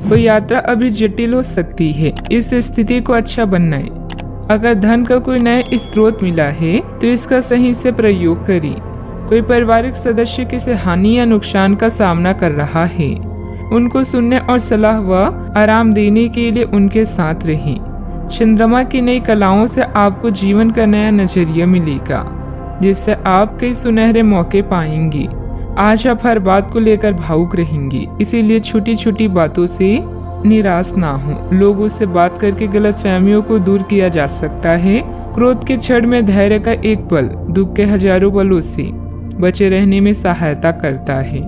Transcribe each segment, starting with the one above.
कोई यात्रा अभी जटिल हो सकती है, इस स्थिति को अच्छा बनाएं। अगर धन का कोई नया स्रोत मिला है तो इसका सही से प्रयोग करें। कोई पारिवारिक सदस्य किसी हानि या नुकसान का सामना कर रहा है, उनको सुनने और सलाह व आराम देने के लिए उनके साथ रहें। चंद्रमा की नई कलाओं से आपको जीवन का नया नजरिया मिलेगा, जिससे आप कई सुनहरे मौके पाएंगे। आज आप हर बात को लेकर भावुक रहेंगे, इसीलिए छोटी छोटी बातों से निराश ना हो। लोगों से बात करके गलतफहमियों को दूर किया जा सकता है। क्रोध के क्षण में धैर्य का एक पल दुख के हजारों पलों से बचे रहने में सहायता करता है।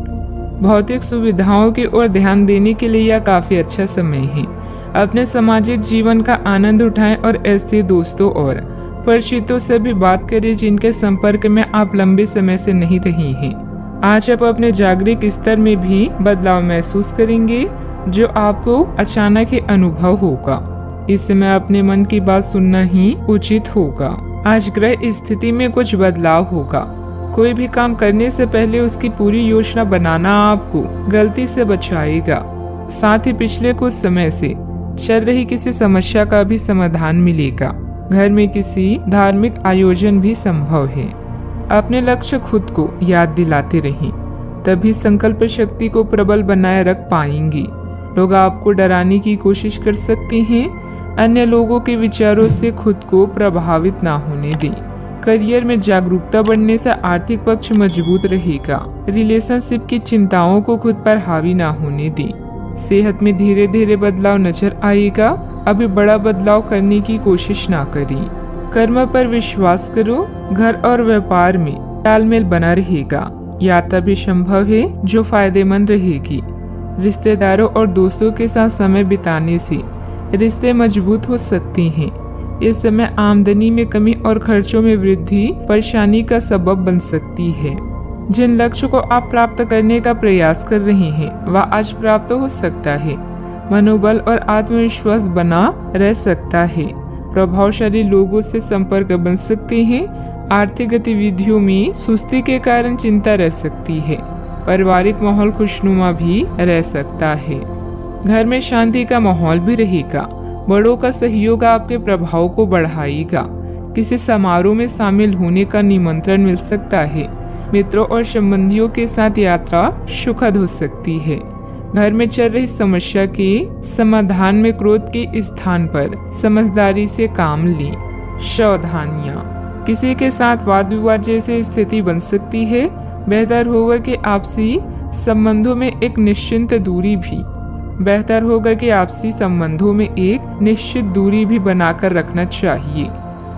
भौतिक सुविधाओं की ओर ध्यान देने के लिए यह काफी अच्छा समय है। अपने सामाजिक जीवन का आनंद उठाएं और ऐसे दोस्तों और परिचितों से भी बात करें जिनके संपर्क में आप लंबे समय से नहीं रही हैं। आज आप अपने जागरूक स्तर में भी बदलाव महसूस करेंगे, जो आपको अचानक ही अनुभव होगा। इस समय अपने मन की बात सुनना ही उचित होगा। आज ग्रह स्थिति में कुछ बदलाव होगा। कोई भी काम करने से पहले उसकी पूरी योजना बनाना आपको गलती से बचाएगा। साथ ही पिछले कुछ समय से चल रही किसी समस्या का भी समाधान मिलेगा। घर में किसी धार्मिक आयोजन भी संभव है। अपने लक्ष्य खुद को याद दिलाते रहें, तभी संकल्प शक्ति को प्रबल बनाए रख पाएंगी। लोग आपको डराने की कोशिश कर सकते हैं। अन्य लोगों के विचारों से खुद को प्रभावित ना होने दें। करियर में जागरूकता बढ़ने से आर्थिक पक्ष मजबूत रहेगा। रिलेशनशिप की चिंताओं को खुद पर हावी ना होने दें। सेहत में धीरे धीरे बदलाव नजर आएगा। अभी बड़ा बदलाव करने की कोशिश ना करें। कर्म पर विश्वास करो। घर और व्यापार में तालमेल बना रहेगा। यात्रा भी संभव है जो फायदेमंद रहेगी। रिश्तेदारों और दोस्तों के साथ समय बिताने से रिश्ते मजबूत हो सकते हैं। इस समय आमदनी में कमी और खर्चों में वृद्धि परेशानी का सबब बन सकती है। जिन लक्ष्य को आप प्राप्त करने का प्रयास कर रहे हैं वह आज प्राप्त हो सकता है। मनोबल और आत्मविश्वास बना रह सकता है। प्रभावशाली लोगों से संपर्क बन सकते हैं। आर्थिक गतिविधियों में सुस्ती के कारण चिंता रह सकती है। पारिवारिक माहौल खुशनुमा भी रह सकता है। घर में शांति का माहौल भी रहेगा। बड़ों का सहयोग आपके प्रभाव को बढ़ाएगा। किसी समारोह में शामिल होने का निमंत्रण मिल सकता है। मित्रों और संबंधियों के साथ यात्रा सुखद हो सकती है। घर में चल रही समस्या के समाधान में क्रोध के स्थान पर समझदारी से काम लें। सावधानियां, किसी के साथ वाद विवाद जैसी स्थिति बन सकती है। बेहतर होगा कि आपसी संबंधों में एक निश्चित दूरी भी बनाकर रखना चाहिए।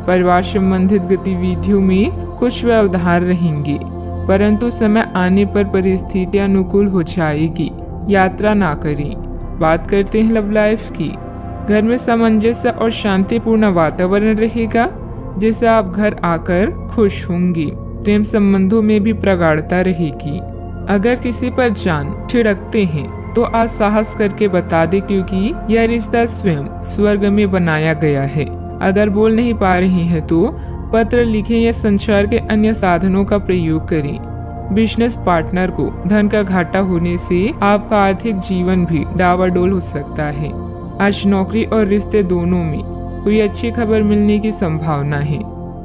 परिवार संबंधित गतिविधियों में कुछ व्यवधान रहेंगे, परंतु समय आने पर परिस्थितियां अनुकूल हो जाएगी। यात्रा ना करें। बात करते हैं लव लाइफ की। घर में सामंजस्य और शांतिपूर्ण वातावरण रहेगा, जिससे आप घर आकर खुश होंगी। प्रेम संबंधों में भी प्रगाढ़ता रहेगी। अगर किसी पर जान छिड़कते हैं तो आज साहस करके बता दे, क्योंकि यह रिश्ता स्वयं स्वर्ग में बनाया गया है। अगर बोल नहीं पा रहे हैं तो पत्र लिखें या संचार के अन्य साधनों का प्रयोग करें। बिजनेस पार्टनर को धन का घाटा होने से आपका आर्थिक जीवन भी डावाडोल हो सकता है। आज नौकरी और रिश्ते दोनों में कोई अच्छी खबर मिलने की संभावना है।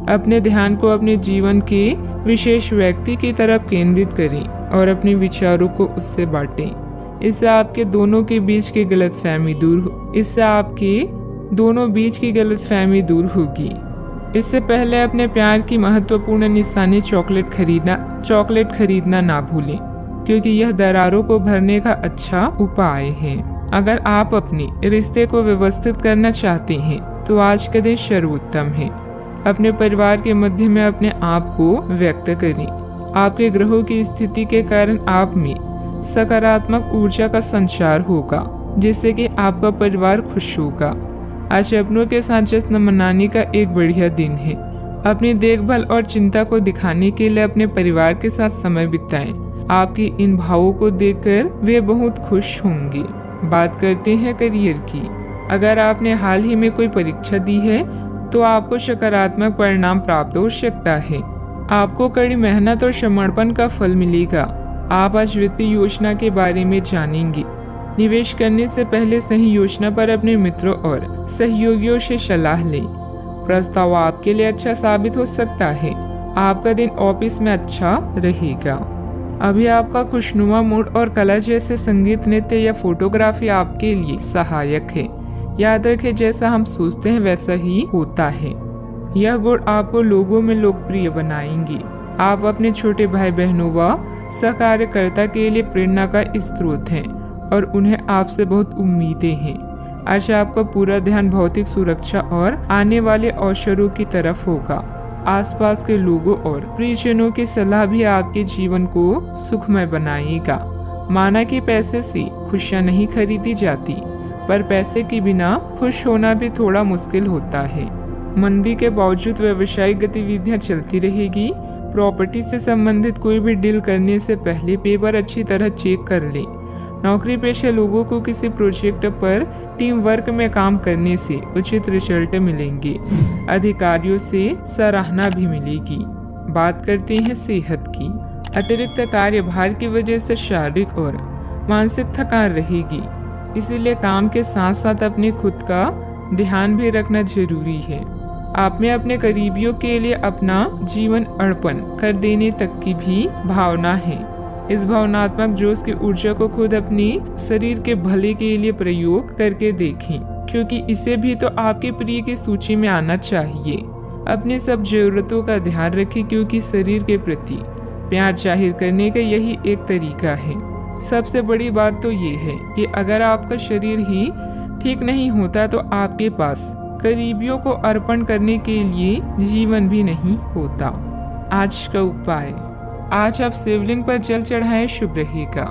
अपने ध्यान को अपने जीवन के विशेष व्यक्ति की तरफ केंद्रित करें और अपने विचारों को उससे बांटें। इससे आपके दोनों बीच की गलतफहमी दूर होगी। इससे पहले अपने प्यार की महत्वपूर्ण निशानी चॉकलेट खरीदना ना भूलें, क्योंकि यह दरारों को भरने का अच्छा उपाय है। अगर आप अपने रिश्ते को व्यवस्थित करना चाहते हैं तो आज का दिन सर्वोत्तम है। अपने परिवार के मध्य में अपने आप को व्यक्त करें। आपके ग्रहों की स्थिति के कारण आप में सकारात्मक ऊर्जा का संचार होगा, जिससे कि आपका परिवार खुश होगा। आज अपनों के साथ जश्न मनाने का एक बढ़िया दिन है। अपनी देखभाल और चिंता को दिखाने के लिए अपने परिवार के साथ समय बिताएं। आपकी इन भावों को देखकर वे बहुत खुश होंगे। बात करते हैं करियर की। अगर आपने हाल ही में कोई परीक्षा दी है तो आपको सकारात्मक परिणाम प्राप्त हो सकता है। आपको कड़ी मेहनत और समर्पण का फल मिलेगा। आप आज वित्तीय योजना के बारे में जानेंगे। निवेश करने से पहले सही योजना पर अपने मित्रों और सहयोगियों से सलाह लें। प्रस्ताव आपके लिए अच्छा साबित हो सकता है। आपका दिन ऑफिस में अच्छा रहेगा। अभी आपका खुशनुमा मूड और कला जैसे संगीत, नृत्य या फोटोग्राफी आपके लिए सहायक है। याद रखें, जैसा हम सोचते हैं वैसा ही होता है। यह गुण आपको लोगों में लोकप्रिय बनाएंगे। आप अपने छोटे भाई बहनों व सहकार्यकर्ता के लिए प्रेरणा का स्रोत हैं और उन्हें आपसे बहुत उम्मीदें हैं। आज आपका पूरा ध्यान भौतिक सुरक्षा और आने वाले अवसरों की तरफ होगा। आसपास के लोगों और प्रियजनों की सलाह भी आपके जीवन को सुखमय बनाएगा। माना कि पैसे से खुशियां नहीं खरीदी जाती, पर पैसे के बिना खुश होना भी थोड़ा मुश्किल होता है। मंदी के बावजूद व्यवसायिक गतिविधियां चलती रहेगी। प्रॉपर्टी से संबंधित कोई भी डील करने से पहले पेपर अच्छी तरह चेक कर लें। नौकरी पेशे लोगों को किसी प्रोजेक्ट पर टीम वर्क में काम करने से उचित रिजल्ट मिलेंगे। अधिकारियों से सराहना भी मिलेगी। बात करते हैं सेहत की। अतिरिक्त कार्यभार की वजह से शारीरिक और मानसिक थकान रहेगी, इसीलिए काम के साथ साथ अपने खुद का ध्यान भी रखना जरूरी है। आप में अपने करीबियों के लिए अपना जीवन अर्पण कर देने तक की भी भावना है। इस भावनात्मक जोश की ऊर्जा को खुद अपनी शरीर के भले के लिए प्रयोग करके देखें, क्योंकि इसे भी तो आपके प्रिय की सूची में आना चाहिए। अपनी सब जरूरतों का ध्यान रखें, क्योंकि शरीर के प्रति प्यार जाहिर करने का यही एक तरीका है। सबसे बड़ी बात तो ये है कि अगर आपका शरीर ही ठीक नहीं होता तो आपके पास करीबियों को अर्पण करने के लिए जीवन भी नहीं होता। आज का उपाय, आज आप शिवलिंग पर जल चढ़ाएं, शुभ रहेगा।